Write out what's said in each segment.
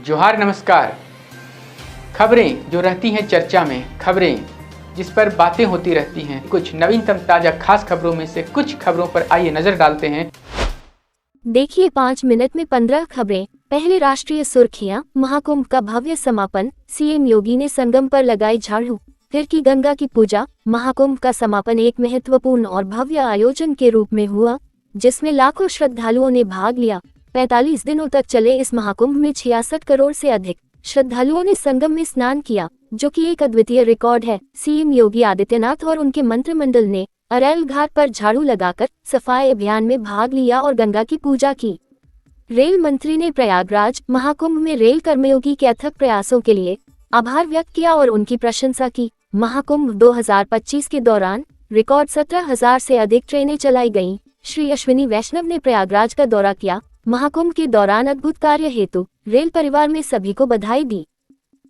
जोहार नमस्कार। खबरें जो रहती हैं चर्चा में, खबरें जिस पर बातें होती रहती हैं, कुछ नवीनतम ताजा खास खबरों में से कुछ खबरों पर आइए नजर डालते हैं। देखिए 5 मिनट में 15 खबरें। पहले राष्ट्रीय सुर्खियां। महाकुंभ का भव्य समापन, सीएम योगी ने संगम पर लगाई झाड़ू, फिर की गंगा की पूजा। महाकुंभ का समापन एक महत्वपूर्ण और भव्य आयोजन के रूप में हुआ, जिसमें लाखों श्रद्धालुओं ने भाग लिया। 45 दिनों तक चले इस महाकुंभ में 66 करोड़ से अधिक श्रद्धालुओं ने संगम में स्नान किया, जो कि एक अद्वितीय रिकॉर्ड है। सीएम योगी आदित्यनाथ और उनके मंत्रिमंडल ने अरैल घाट पर झाड़ू लगाकर सफाई अभियान में भाग लिया और गंगा की पूजा की। रेल मंत्री ने प्रयागराज महाकुंभ में रेल कर्मयोगी के अथक प्रयासों के लिए आभार व्यक्त किया और उनकी प्रशंसा की। महाकुंभ 2025 के दौरान रिकॉर्ड 17,000 से अधिक ट्रेनें चलाई गईं। श्री अश्विनी वैष्णव ने प्रयागराज का दौरा किया। महाकुंभ के दौरान अद्भुत कार्य हेतु रेल परिवार में सभी को बधाई दी।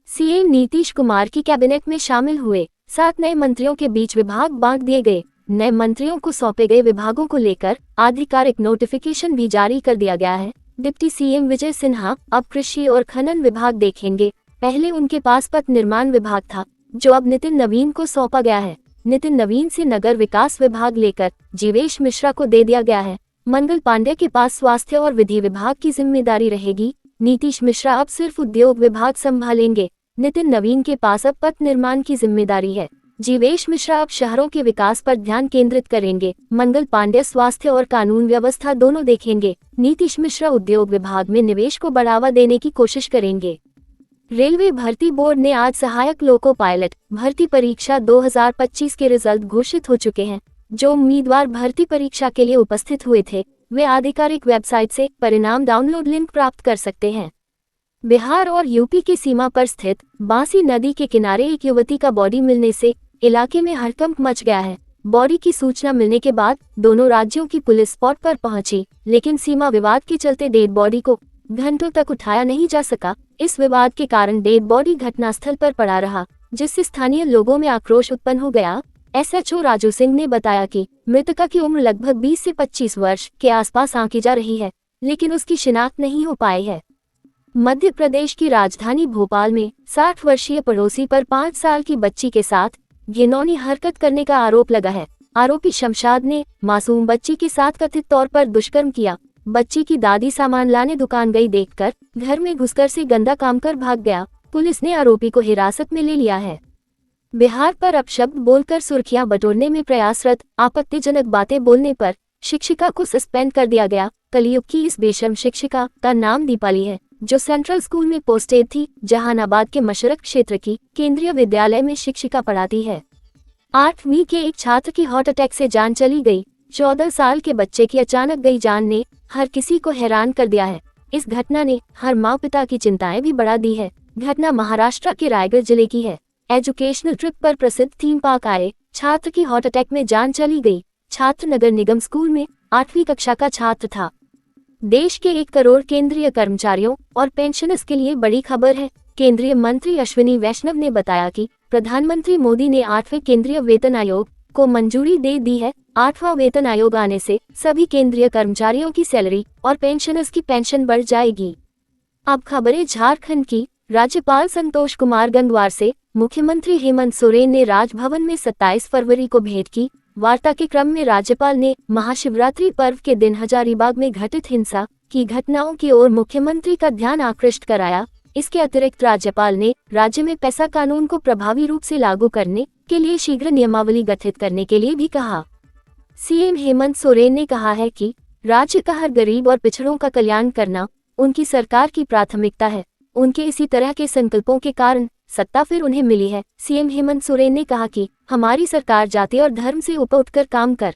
सीएम नीतीश कुमार की कैबिनेट में शामिल हुए 7 नए मंत्रियों के बीच विभाग बांट दिए गए। नए मंत्रियों को सौंपे गए विभागों को लेकर आधिकारिक नोटिफिकेशन भी जारी कर दिया गया है। डिप्टी सीएम विजय सिन्हा अब कृषि और खनन विभाग देखेंगे। पहले उनके पास पथ निर्माण विभाग था, जो अब नितिन नवीन को सौंपा गया है। नितिन नवीन से नगर विकास विभाग लेकर जीवेश मिश्रा को दे दिया गया है। मंगल पांडे के पास स्वास्थ्य और विधि विभाग की जिम्मेदारी रहेगी। नीतीश मिश्रा अब सिर्फ उद्योग विभाग संभालेंगे। नितिन नवीन के पास अब पथ निर्माण की जिम्मेदारी है। जीवेश मिश्रा अब शहरों के विकास पर ध्यान केंद्रित करेंगे। मंगल पांडे स्वास्थ्य और कानून व्यवस्था दोनों देखेंगे। नीतीश मिश्रा उद्योग विभाग में निवेश को बढ़ावा देने की कोशिश करेंगे। रेलवे भर्ती बोर्ड ने आज सहायक लोको पायलट भर्ती परीक्षा 2025 के रिजल्ट घोषित हो चुके हैं। जो उम्मीदवार भर्ती परीक्षा के लिए उपस्थित हुए थे, वे आधिकारिक वेबसाइट से परिणाम डाउनलोड लिंक प्राप्त कर सकते हैं। बिहार और यूपी की सीमा पर स्थित बांसी नदी के किनारे एक युवती का बॉडी मिलने से इलाके में हड़कंप मच गया है। बॉडी की सूचना मिलने के बाद दोनों राज्यों की पुलिस स्पॉट पर पहुंची, लेकिन सीमा विवाद के चलते डेड बॉडी को घंटों तक उठाया नहीं जा सका। इस विवाद के कारण डेड बॉडी घटनास्थल पर पड़ा रहा, जिससे स्थानीय लोगों में आक्रोश उत्पन्न हो गया। एसएचओ राजू सिंह ने बताया कि मृतका की उम्र लगभग 20 से 25 वर्ष के आसपास आंकी जा रही है, लेकिन उसकी शिनाख्त नहीं हो पाई है। मध्य प्रदेश की राजधानी भोपाल में 60 वर्षीय पड़ोसी पर 5 साल की बच्ची के साथ घिनौनी हरकत करने का आरोप लगा है। आरोपी शमशाद ने मासूम बच्ची के साथ कथित तौर पर दुष्कर्म किया। बच्ची की दादी सामान लाने दुकान गई, देखकर घर में घुसकर से गंदा काम कर भाग गया। पुलिस ने आरोपी को हिरासत में ले लिया है। बिहार पर अपशब्द बोलकर सुर्खियां बटोरने में प्रयासरत आपत्तिजनक बातें बोलने पर शिक्षिका को सस्पेंड कर दिया गया। कलयुग की इस बेशर्म शिक्षिका का नाम दीपाली है, जो सेंट्रल स्कूल में पोस्टेड थी। जहानाबाद के मशरक क्षेत्र की केंद्रीय विद्यालय में शिक्षिका पढ़ाती है। 8वीं के एक छात्र की हार्ट अटैक से जान चली गई। 14 साल के बच्चे की अचानक गई जान ने हर किसी को हैरान कर दिया है। इस घटना ने हर माँ पिता की चिंताएं भी बढ़ा दी है। घटना महाराष्ट्र के रायगढ़ जिले की है। एजुकेशनल ट्रिप पर प्रसिद्ध थीम पार्क आए छात्र की हार्ट अटैक में जान चली गई। छात्र नगर निगम स्कूल में 8वीं कक्षा का छात्र था। देश के 1 करोड़ केंद्रीय कर्मचारियों और पेंशनर्स के लिए बड़ी खबर है। केंद्रीय मंत्री अश्विनी वैष्णव ने बताया कि प्रधानमंत्री मोदी ने 8वें केंद्रीय वेतन आयोग को मंजूरी दे दी है। 8वां वेतन आयोग आने से सभी केंद्रीय कर्मचारियों की सैलरी और पेंशनर्स की पेंशन बढ़ जाएगी। अब खबरें झारखंड की। राज्यपाल संतोष कुमार गंगवार से मुख्यमंत्री हेमंत सोरेन ने राजभवन में 27 फरवरी को भेंट की। वार्ता के क्रम में राज्यपाल ने महाशिवरात्रि पर्व के दिन हजारीबाग में घटित हिंसा की घटनाओं की ओर मुख्यमंत्री का ध्यान आकृष्ट कराया। इसके अतिरिक्त राज्यपाल ने राज्य में पैसा कानून को प्रभावी रूप से लागू करने के लिए शीघ्र नियमावली गठित करने के लिए भी कहा। सीएम हेमंत सोरेन ने कहा है कि राज्य का हर गरीब और पिछड़ों का कल्याण करना उनकी सरकार की प्राथमिकता है। उनके इसी तरह के संकल्पों के कारण सत्ता फिर उन्हें मिली है। सीएम हेमंत सोरेन ने कहा कि हमारी सरकार जाति और धर्म से ऊपर उठकर काम कर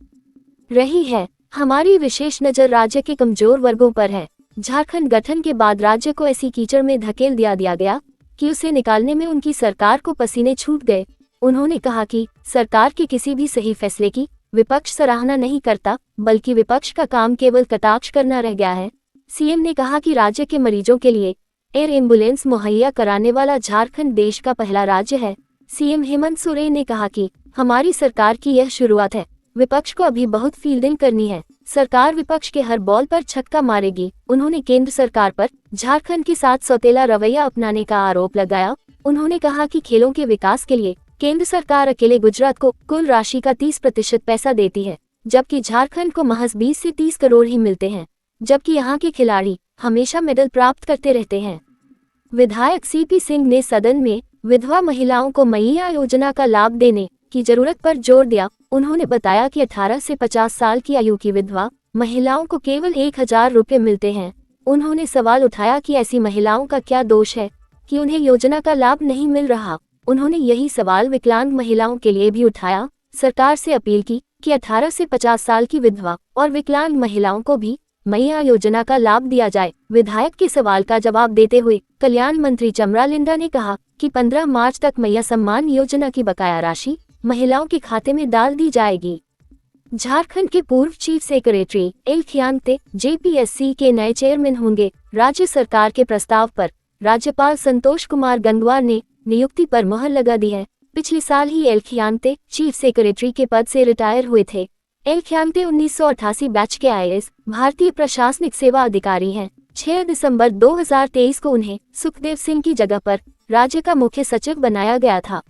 रही है। हमारी विशेष नजर राज्य के कमजोर वर्गों पर है। झारखंड गठन के बाद राज्य को ऐसी कीचड़ में धकेल दिया गया कि उसे निकालने में उनकी सरकार को पसीने छूट गए। उन्होंने कहा कि सरकार के किसी भी सही फैसले की विपक्ष सराहना नहीं करता, बल्कि विपक्ष का काम केवल कटाक्ष करना रह गया है। सीएम ने कहा कि राज्य के मरीजों के लिए एयर एम्बुलेंस मुहैया कराने वाला झारखंड देश का पहला राज्य है। सीएम हेमंत सोरेन ने कहा कि हमारी सरकार की यह शुरुआत है। विपक्ष को अभी बहुत फील्डिंग करनी है। सरकार विपक्ष के हर बॉल पर छक्का मारेगी। उन्होंने केंद्र सरकार पर झारखंड के साथ सौतेला रवैया अपनाने का आरोप लगाया। उन्होंने कहा कि खेलों के विकास के लिए केंद्र सरकार अकेले गुजरात को कुल राशि का 30% पैसा देती है, जबकि झारखंड को महज 20 से 30 करोड़ ही मिलते हैं, जबकि यहाँ के खिलाड़ी हमेशा मेडल प्राप्त करते रहते हैं। विधायक सीपी सिंह ने सदन में विधवा महिलाओं को मैया योजना का लाभ देने की जरूरत पर जोर दिया। उन्होंने बताया कि 18 से 50 साल की आयु की विधवा महिलाओं को केवल 1000 रुपये मिलते हैं। उन्होंने सवाल उठाया कि ऐसी महिलाओं का क्या दोष है कि उन्हें योजना का लाभ नहीं मिल रहा। उन्होंने यही सवाल विकलांग महिलाओं के लिए भी उठाया। सरकार से अपील की कि 18 से 50 साल की विधवा और विकलांग महिलाओं को भी मैया योजना का लाभ दिया जाए। विधायक के सवाल का जवाब देते हुए कल्याण मंत्री चमरा लिंडा ने कहा कि 15 मार्च तक मैया सम्मान योजना की बकाया राशि महिलाओं के खाते में डाल दी जाएगी। झारखंड के पूर्व चीफ सेक्रेटरी एल खियांगते जेपीएससी के नए चेयरमैन होंगे। राज्य सरकार के प्रस्ताव पर राज्यपाल संतोष कुमार गंगवार ने नियुक्ति पर मुहर लगा दी है। पिछले साल ही एल खियांगते चीफ सेक्रेटरी के पद से रिटायर हुए थे। एल खियांगते 1988 बैच के आईएएस भारतीय प्रशासनिक सेवा अधिकारी हैं। 6 दिसंबर 2023 को उन्हें सुखदेव सिंह की जगह पर राज्य का मुख्य सचिव बनाया गया था।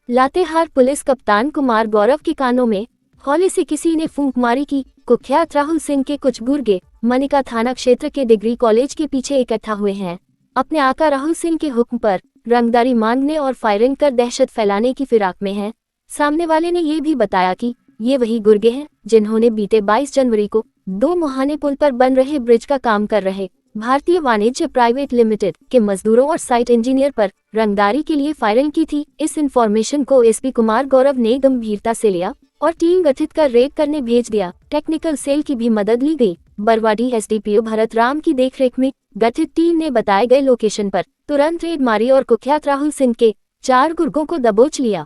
लातेहार पुलिस कप्तान कुमार गौरव के कानों में हौले से किसी ने फूंक मारी की कुख्यात राहुल सिंह के कुछ गुर्गे मनिका थाना क्षेत्र के डिग्री कॉलेज के पीछे इकट्ठा हुए हैं। अपने आका राहुल सिंह के हुक्म पर रंगदारी मांगने और फायरिंग कर दहशत फैलाने की फिराक में हैं। सामने वाले ने ये भी बताया कि ये वही गुर्गे हैं जिन्होंने बीते 22 जनवरी को 2 मुहाने पुल पर बन रहे ब्रिज का काम कर रहे भारतीय वाणिज्य प्राइवेट लिमिटेड के मजदूरों और साइट इंजीनियर पर रंगदारी के लिए फायरिंग की थी। इस इंफॉर्मेशन को एसपी कुमार गौरव ने गंभीरता से लिया और टीम गठित कर रेड करने भेज दिया। टेक्निकल सेल की भी मदद ली गई। बरवाडी एसडीपीओ भरत राम की देखरेख में गठित टीम ने बताए गए लोकेशन पर तुरंत रेड मारी और कुख्यात राहुल सिंह के 4 गुर्गों को दबोच लिया।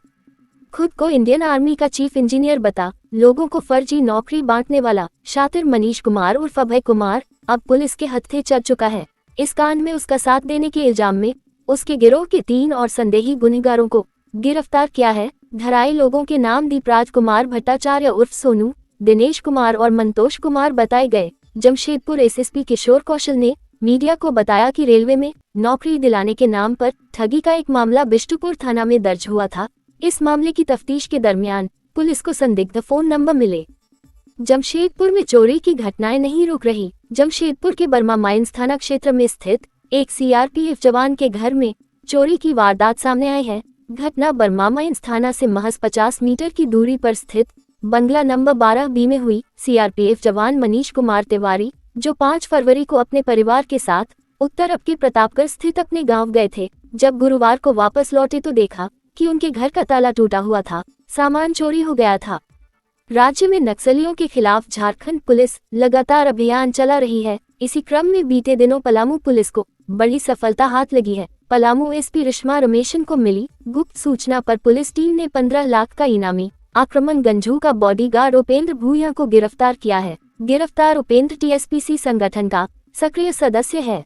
खुद को इंडियन आर्मी का चीफ इंजीनियर बता लोगों को फर्जी नौकरी बांटने वाला शातिर मनीष कुमार उर्फ अभय कुमार अब पुलिस के हत्थे चढ़ चुका है। इस कांड में उसका साथ देने के इल्जाम में उसके गिरोह के 3 और संदेही गुनहगारों को गिरफ्तार किया है। धराए लोगों के नाम दीपराज कुमार भट्टाचार्य उर्फ सोनू, दिनेश कुमार और मंतोष कुमार बताए गए। जमशेदपुर एसएसपी किशोर कौशल ने मीडिया को बताया कि रेलवे में नौकरी दिलाने के नाम पर ठगी का एक मामला बिष्टुपुर थाना में दर्ज हुआ था। इस मामले की तफ्तीश के दरमियान पुलिस को संदिग्ध फोन नंबर मिले। जमशेदपुर में चोरी की घटनाएं नहीं रुक रही। जमशेदपुर के बर्मा माइंस थाना क्षेत्र में स्थित एक सीआरपीएफ जवान के घर में चोरी की वारदात सामने आई है। घटना बर्मा माइंस थाना से महज 50 मीटर की दूरी पर स्थित बंगला नंबर 12B में हुई। सीआरपीएफ जवान मनीष कुमार तिवारी, जो 5 फरवरी को अपने परिवार के साथ उत्तर अब के प्रतापगढ़ स्थित अपने गांव गए थे, जब गुरुवार को वापस लौटे तो देखा कि उनके घर का ताला टूटा हुआ था, सामान चोरी हो गया था। राज्य में नक्सलियों के खिलाफ झारखंड पुलिस लगातार अभियान चला रही है। इसी क्रम में बीते दिनों पलामू पुलिस को बड़ी सफलता हाथ लगी है। पलामू एसपी रिश्मा रमेशन को मिली गुप्त सूचना पर पुलिस टीम ने 15 लाख का इनामी आक्रमण गंजू का बॉडीगार्ड उपेंद्र भूया को गिरफ्तार किया है। गिरफ्तार उपेंद्र टीएसपीसी संगठन का सक्रिय सदस्य है।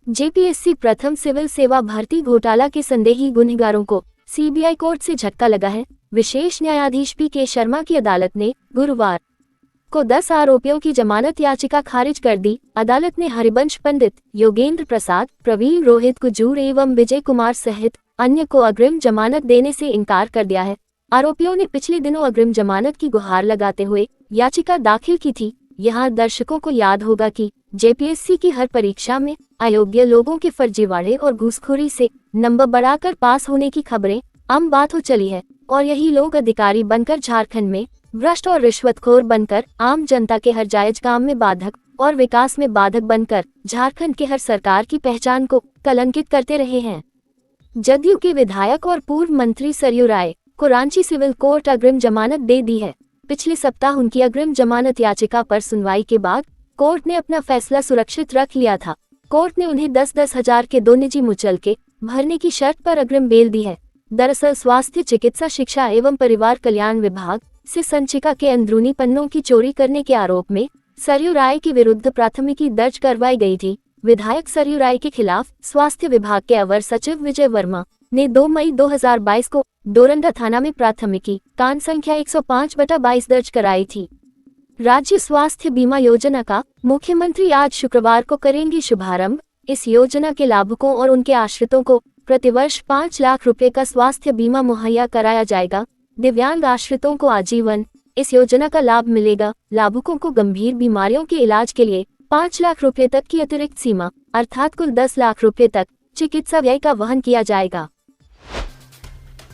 जेपीएससी प्रथम सिविल सेवा भर्ती घोटाला के संदेही गुनहगारों को सीबीआई कोर्ट से झटका लगा है। विशेष न्यायाधीश पी.के. शर्मा की अदालत ने गुरुवार को 10 आरोपियों की जमानत याचिका खारिज कर दी। अदालत ने हरिवंश पंडित, योगेंद्र प्रसाद, प्रवीण रोहित कुजूर एवं विजय कुमार सहित अन्य को अग्रिम जमानत देने से इनकार कर दिया है। आरोपियों ने पिछले दिनों अग्रिम जमानत की गुहार लगाते हुए याचिका दाखिल की थी। यहाँ दर्शकों को याद होगा कि जेपीएससी की हर परीक्षा में अयोग्य लोगों के फर्जीवाड़े और घूसखोरी से नंबर बढ़ाकर पास होने की खबरें आम बात हो चली है और यही लोग अधिकारी बनकर झारखंड में भ्रष्ट और रिश्वतखोर बनकर आम जनता के हर जायज काम में बाधक और विकास में बाधक बनकर झारखंड के हर सरकार की पहचान को कलंकित करते रहे हैं। जदयू के विधायक और पूर्व मंत्री सरयू राय को रांची सिविल कोर्ट अग्रिम जमानत दे दी है। पिछले सप्ताह उनकी अग्रिम जमानत याचिका पर सुनवाई के बाद कोर्ट ने अपना फैसला सुरक्षित रख लिया था। कोर्ट ने उन्हें 10-10 हजार के 2 निजी मुचलके भरने की शर्त पर अग्रिम बेल दी है। दरअसल स्वास्थ्य, चिकित्सा, शिक्षा एवं परिवार कल्याण विभाग से संचिका के अंदरूनी पन्नों की चोरी करने के आरोप में सरयू राय के विरुद्ध प्राथमिकी दर्ज करवाई गई थी। विधायक सरयू राय के खिलाफ स्वास्थ्य विभाग के अवर सचिव विजय वर्मा, ने 2 मई 2022 को डोरंडा थाना में प्राथमिकी कांड संख्या 105/22 दर्ज कराई थी। राज्य स्वास्थ्य बीमा योजना का मुख्यमंत्री आज शुक्रवार को करेंगे शुभारंभ। इस योजना के लाभुकों और उनके आश्रितों को प्रतिवर्ष 5 लाख रुपए का स्वास्थ्य बीमा मुहैया कराया जाएगा। दिव्यांग आश्रितों को आजीवन इस योजना का लाभ मिलेगा। लाभुकों को गंभीर बीमारियों के इलाज के लिए 5 लाख रुपए तक की अतिरिक्त सीमा अर्थात कुल 10 लाख रुपए तक चिकित्सा व्यय का वहन किया जाएगा।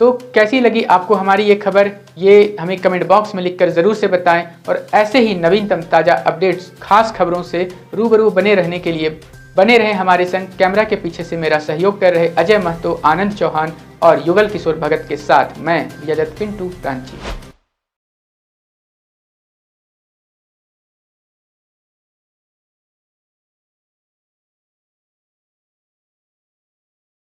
तो कैसी लगी आपको हमारी ये खबर, ये हमें कमेंट बॉक्स में लिखकर ज़रूर से बताएं। और ऐसे ही नवीनतम ताज़ा अपडेट्स, खास खबरों से रूबरू बने रहने के लिए बने रहें हमारे संग। कैमरा के पीछे से मेरा सहयोग कर रहे अजय महतो, आनंद चौहान और युगल किशोर भगत के साथ मैं विजयदत्त पिंटू रांची।